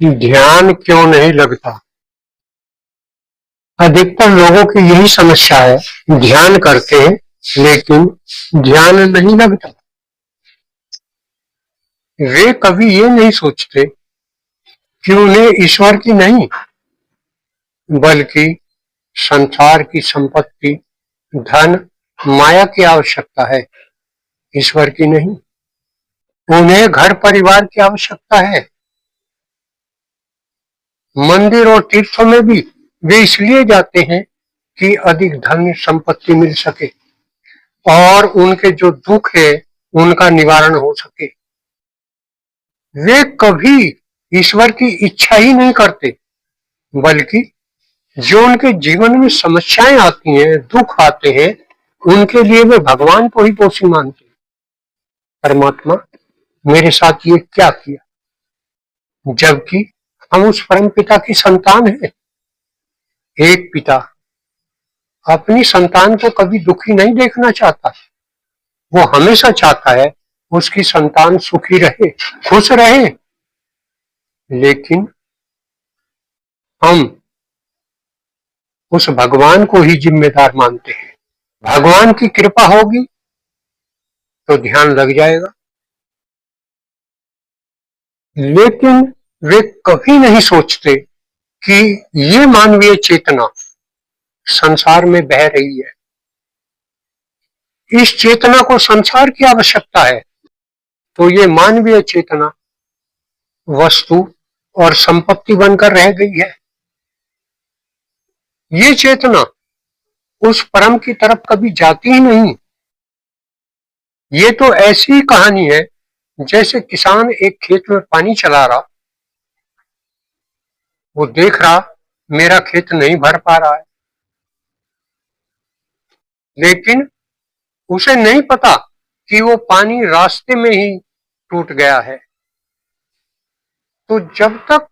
ध्यान क्यों नहीं लगता? अधिकतर लोगों की यही समस्या है। ध्यान करते हैं लेकिन ध्यान नहीं लगता। वे कभी ये नहीं सोचते कि उन्हें ईश्वर की नहीं बल्कि संसार की संपत्ति, धन, माया की आवश्यकता है, ईश्वर की नहीं। उन्हें घर परिवार की आवश्यकता है। मंदिर और तीर्थों में भी वे इसलिए जाते हैं कि अधिक धन संपत्ति मिल सके और उनके जो दुख है उनका निवारण हो सके। वे कभी ईश्वर की इच्छा ही नहीं करते बल्कि जो उनके जीवन में समस्याएं आती हैं, दुख आते हैं, उनके लिए वे भगवान को ही दोषी मानते हैं। परमात्मा मेरे साथ ये क्या किया, जबकि हम उस परम पिता की संतान हैं। एक पिता अपनी संतान को कभी दुखी नहीं देखना चाहता। वो हमेशा चाहता है उसकी संतान सुखी रहे, खुश रहे। लेकिन हम उस भगवान को ही जिम्मेदार मानते हैं। भगवान की कृपा होगी तो ध्यान लग जाएगा, लेकिन वे कभी नहीं सोचते कि ये मानवीय चेतना संसार में बह रही है। इस चेतना को संसार की आवश्यकता है, तो ये मानवीय चेतना वस्तु और संपत्ति बनकर रह गई है। ये चेतना उस परम की तरफ कभी जाती ही नहीं। ये तो ऐसी ही कहानी है जैसे किसान एक खेत में पानी चला रहा, वो देख रहा मेरा खेत नहीं भर पा रहा है, लेकिन उसे नहीं पता कि वो पानी रास्ते में ही टूट गया है। तो जब तक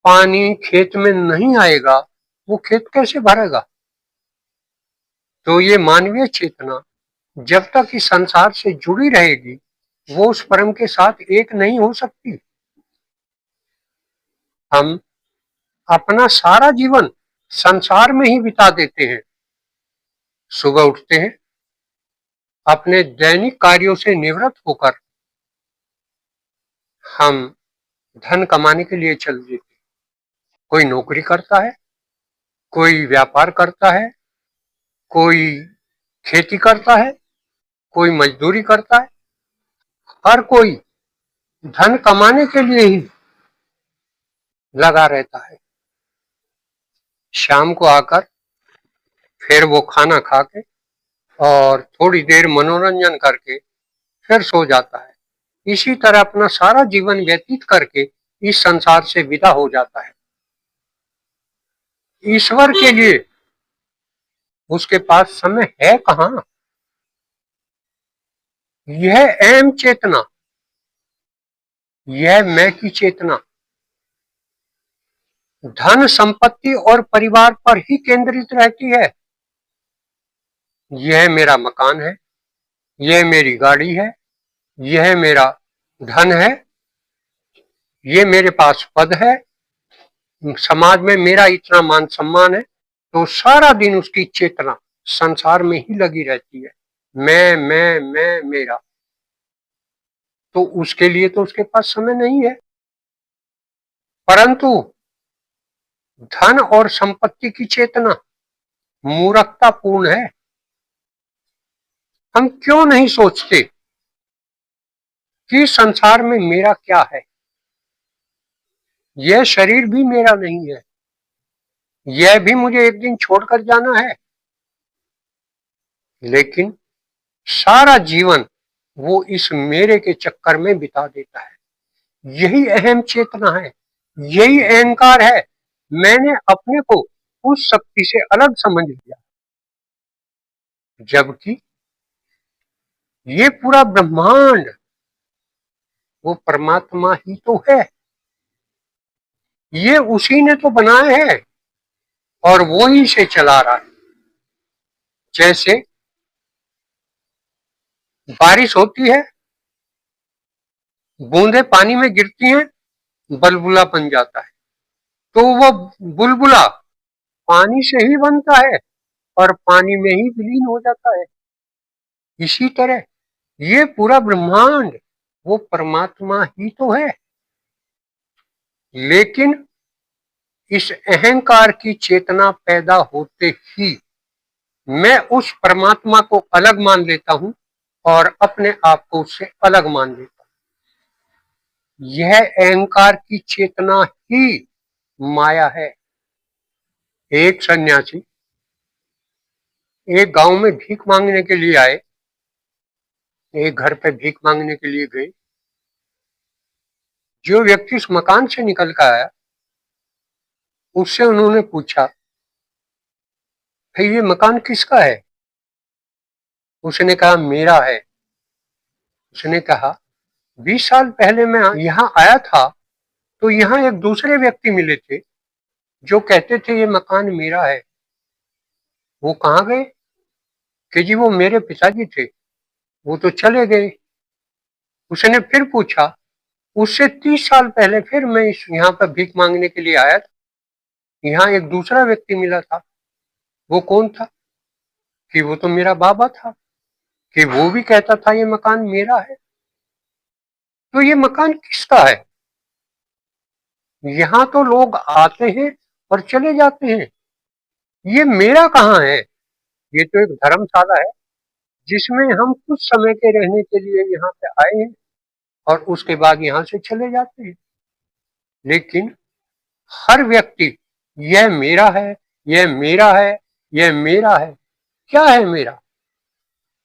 पानी खेत में नहीं आएगा वो खेत कैसे भरेगा? तो ये मानवीय चेतना जब तक इस संसार से जुड़ी रहेगी वो उस परम के साथ एक नहीं हो सकती। हम अपना सारा जीवन संसार में ही बिता देते हैं। सुबह उठते हैं, अपने दैनिक कार्यों से निवृत्त होकर हम धन कमाने के लिए चल देते हैं। कोई नौकरी करता है, कोई व्यापार करता है, कोई खेती करता है, कोई मजदूरी करता है। हर कोई धन कमाने के लिए ही लगा रहता है। शाम को आकर फिर वो खाना खा के और थोड़ी देर मनोरंजन करके फिर सो जाता है। इसी तरह अपना सारा जीवन व्यतीत करके इस संसार से विदा हो जाता है। ईश्वर के लिए उसके पास समय है कहाँ? यह अहम चेतना, यह मैं की चेतना धन संपत्ति और परिवार पर ही केंद्रित रहती है। यह मेरा मकान है, यह मेरी गाड़ी है, यह मेरा धन है, ये मेरे पास पद है, समाज में मेरा इतना मान सम्मान है। तो सारा दिन उसकी चेतना संसार में ही लगी रहती है। मैं मेरा। तो उसके लिए तो उसके पास समय नहीं है। परंतु धन और संपत्ति की चेतना मूर्खतापूर्ण है। हम क्यों नहीं सोचते कि संसार में मेरा क्या है? यह शरीर भी मेरा नहीं है, यह भी मुझे एक दिन छोड़कर जाना है। लेकिन सारा जीवन वो इस मेरे के चक्कर में बिता देता है। यही अहम चेतना है, यही अहंकार है। मैंने अपने को उस शक्ति से अलग समझ लिया, जबकि ये पूरा ब्रह्मांड वो परमात्मा ही तो है। ये उसी ने तो बनाया है और वो ही से चला रहा है। जैसे बारिश होती है, बूंदे पानी में गिरती हैं, बलबुला बन जाता है। तो वो बुलबुला पानी से ही बनता है और पानी में ही विलीन हो जाता है। इसी तरह ये पूरा ब्रह्मांड वो परमात्मा ही तो है, लेकिन इस अहंकार की चेतना पैदा होते ही मैं उस परमात्मा को अलग मान लेता हूं और अपने आप को उससे अलग मान लेता हूं। यह अहंकार की चेतना ही माया है। एक सन्यासी एक गांव में भीख मांगने के लिए आए। एक घर पे भीख मांगने के लिए गए। जो व्यक्ति उस मकान से निकल कर आया उससे उन्होंने पूछा, भाई ये मकान किसका है? उसने कहा मेरा है। उसने कहा 20 साल पहले मैं यहाँ आया था तो यहाँ एक दूसरे व्यक्ति मिले थे जो कहते थे ये मकान मेरा है। वो कहाँ गए? कि जी वो मेरे पिताजी थे, वो तो चले गए। उसने फिर पूछा, उससे 30 साल पहले फिर मैं इस यहाँ पर भीख मांगने के लिए आया था, यहाँ एक दूसरा व्यक्ति मिला था। वो कौन था? कि वो तो मेरा बाबा था, कि वो भी कहता था ये मकान मेरा है। तो ये मकान किसका है? यहाँ तो लोग आते हैं और चले जाते हैं, ये मेरा कहाँ है? ये तो एक धर्मशाला है जिसमें हम कुछ समय के रहने के लिए यहाँ पे आए हैं और उसके बाद यहाँ से चले जाते हैं। लेकिन हर व्यक्ति यह मेरा है, यह मेरा है, यह मेरा है। क्या है मेरा?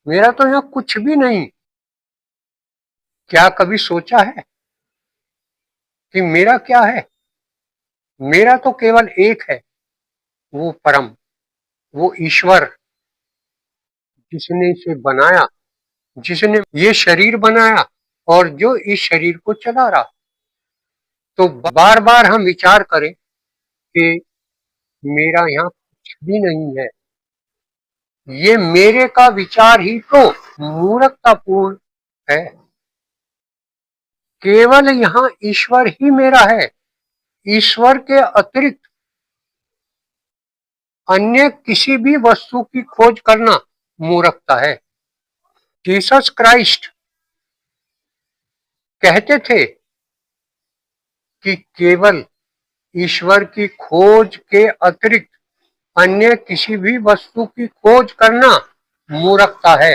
मेरा तो यहाँ कुछ भी नहीं। क्या कभी सोचा है कि मेरा क्या है? मेरा तो केवल एक है, वो परम, वो ईश्वर, जिसने इसे बनाया, जिसने ये शरीर बनाया और जो इस शरीर को चला रहा। तो बार बार हम विचार करें कि मेरा यहाँ कुछ भी नहीं है। ये मेरे का विचार ही तो मूर्खतापूर्ण है। केवल यहाँ ईश्वर ही मेरा है। ईश्वर के अतिरिक्त अन्य किसी भी वस्तु की खोज करना मूर्खता है। जीसस क्राइस्ट कहते थे कि केवल ईश्वर की खोज के अतिरिक्त अन्य किसी भी वस्तु की खोज करना मूर्खता है।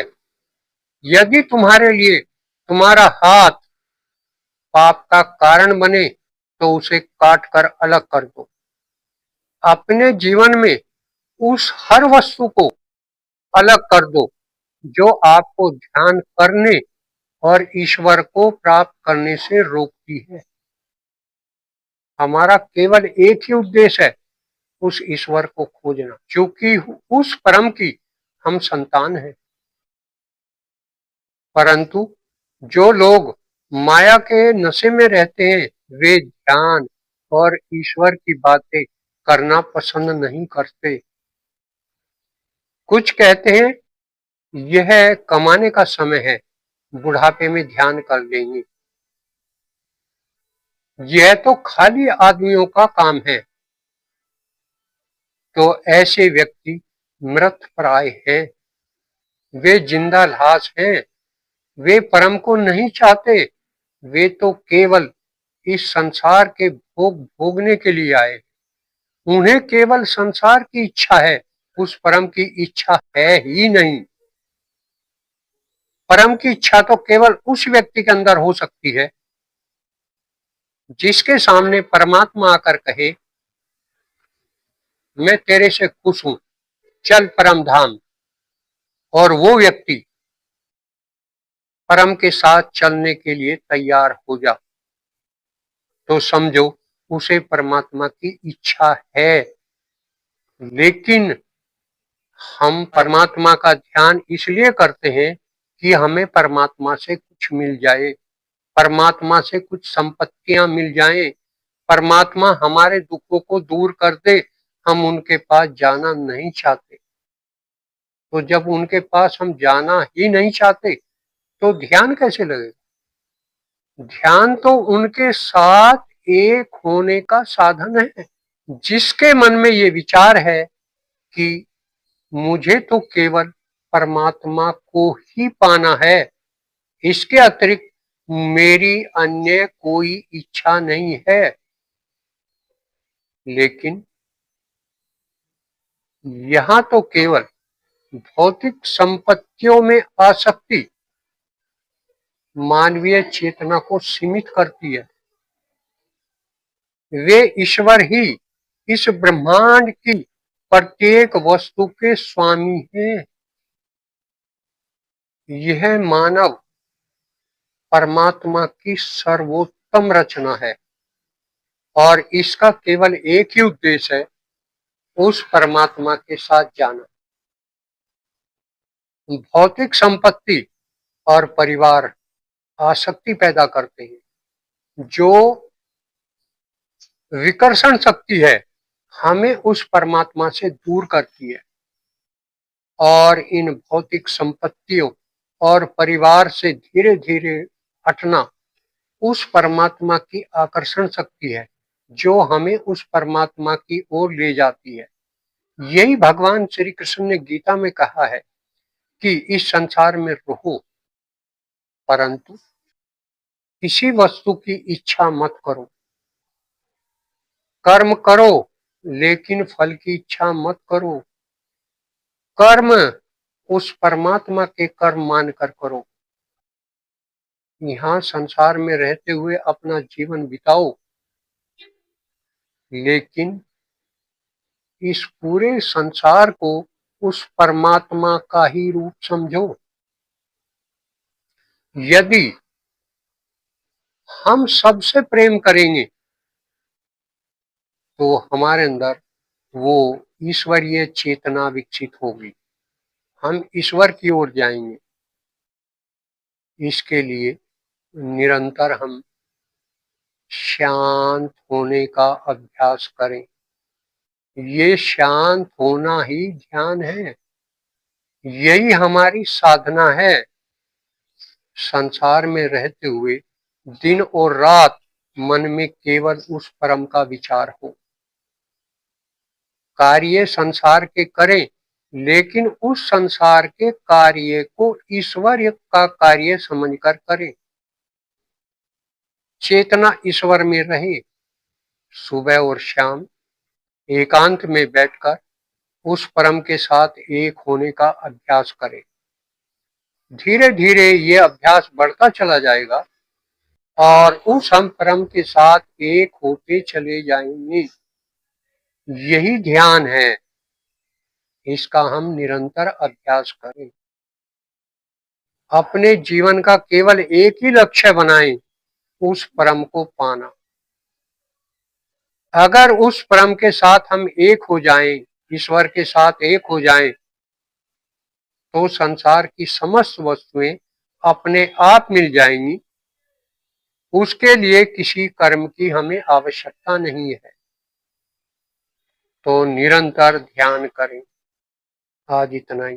यदि तुम्हारे लिए तुम्हारा हाथ पाप का कारण बने तो उसे काट कर अलग कर दो। अपने जीवन में उस हर वस्तु को अलग कर दो जो आपको ध्यान करने और ईश्वर को प्राप्त करने से रोकती है। हमारा केवल एक ही उद्देश्य है, उस ईश्वर को खोजना, क्योंकि उस परम की हम संतान हैं। परंतु जो लोग माया के नशे में रहते हैं वे ध्यान और ईश्वर की बातें करना पसंद नहीं करते। कुछ कहते हैं यह कमाने का समय है, बुढ़ापे में ध्यान कर लेंगे। यह तो खाली आदमियों का काम है। तो ऐसे व्यक्ति मृत प्राय हैं, वे जिंदा लाश हैं। वे परम को नहीं चाहते। वे तो केवल इस संसार के भोग भोगने के लिए आए। उन्हें केवल संसार की इच्छा है, उस परम की इच्छा है ही नहीं। परम की इच्छा तो केवल उस व्यक्ति के अंदर हो सकती है जिसके सामने परमात्मा आकर कहे मैं तेरे से खुश हूं, चल परम धाम। और वो व्यक्ति परम के साथ चलने के लिए तैयार हो जा, तो समझो उसे परमात्मा की इच्छा है। लेकिन हम परमात्मा का ध्यान इसलिए करते हैं कि हमें परमात्मा से कुछ मिल जाए, परमात्मा से कुछ संपत्तियां मिल जाएं, परमात्मा हमारे दुखों को दूर कर दे। हम उनके पास जाना नहीं चाहते। तो जब उनके पास हम जाना ही नहीं चाहते तो ध्यान कैसे लगेगा? ध्यान तो उनके साथ एक होने का साधन है। जिसके मन में ये विचार है कि मुझे तो केवल परमात्मा को ही पाना है, इसके अतिरिक्त मेरी अन्य कोई इच्छा नहीं है, लेकिन यहाँ तो केवल भौतिक संपत्तियों में आसक्ति मानवीय चेतना को सीमित करती है। वे ईश्वर ही इस ब्रह्मांड की प्रत्येक वस्तु के स्वामी हैं। यह मानव परमात्मा की सर्वोत्तम रचना है और इसका केवल एक ही उद्देश्य है, उस परमात्मा के साथ जाना। भौतिक संपत्ति और परिवार आसक्ति पैदा करते हैं, जो विकर्षण शक्ति है हमें उस परमात्मा से दूर करती है, और इन भौतिक संपत्तियों और परिवार से धीरे धीरे हटना उस परमात्मा की आकर्षण शक्ति है जो हमें उस परमात्मा की ओर ले जाती है। यही भगवान श्री कृष्ण ने गीता में कहा है कि इस संसार में रहो, परंतु किसी वस्तु की इच्छा मत करो। कर्म करो लेकिन फल की इच्छा मत करो। कर्म उस परमात्मा के कर्म मानकर करो। यहाँ संसार में रहते हुए अपना जीवन बिताओ, लेकिन इस पूरे संसार को उस परमात्मा का ही रूप समझो। यदि हम सबसे प्रेम करेंगे तो हमारे अंदर वो ईश्वरीय चेतना विकसित होगी, हम ईश्वर की ओर जाएंगे। इसके लिए निरंतर हम शांत होने का अभ्यास करें। ये शांत होना ही ध्यान है, यही हमारी साधना है। संसार में रहते हुए दिन और रात मन में केवल उस परम का विचार हो। कार्य संसार के करें, लेकिन उस संसार के कार्य को ईश्वर का कार्य समझकर करें। चेतना ईश्वर में रहे। सुबह और शाम एकांत में बैठकर उस परम के साथ एक होने का अभ्यास करें। धीरे धीरे ये अभ्यास बढ़ता चला जाएगा और उस हम परम के साथ एक होते चले जाएंगे। यही ध्यान है, इसका हम निरंतर अभ्यास करें। अपने जीवन का केवल एक ही लक्ष्य बनाएं, उस परम को पाना। अगर उस परम के साथ हम एक हो जाएं, ईश्वर के साथ एक हो जाएं, तो संसार की समस्त वस्तुएं अपने आप मिल जाएंगी। उसके लिए किसी कर्म की हमें आवश्यकता नहीं है। तो निरंतर ध्यान करें। आज इतना ही।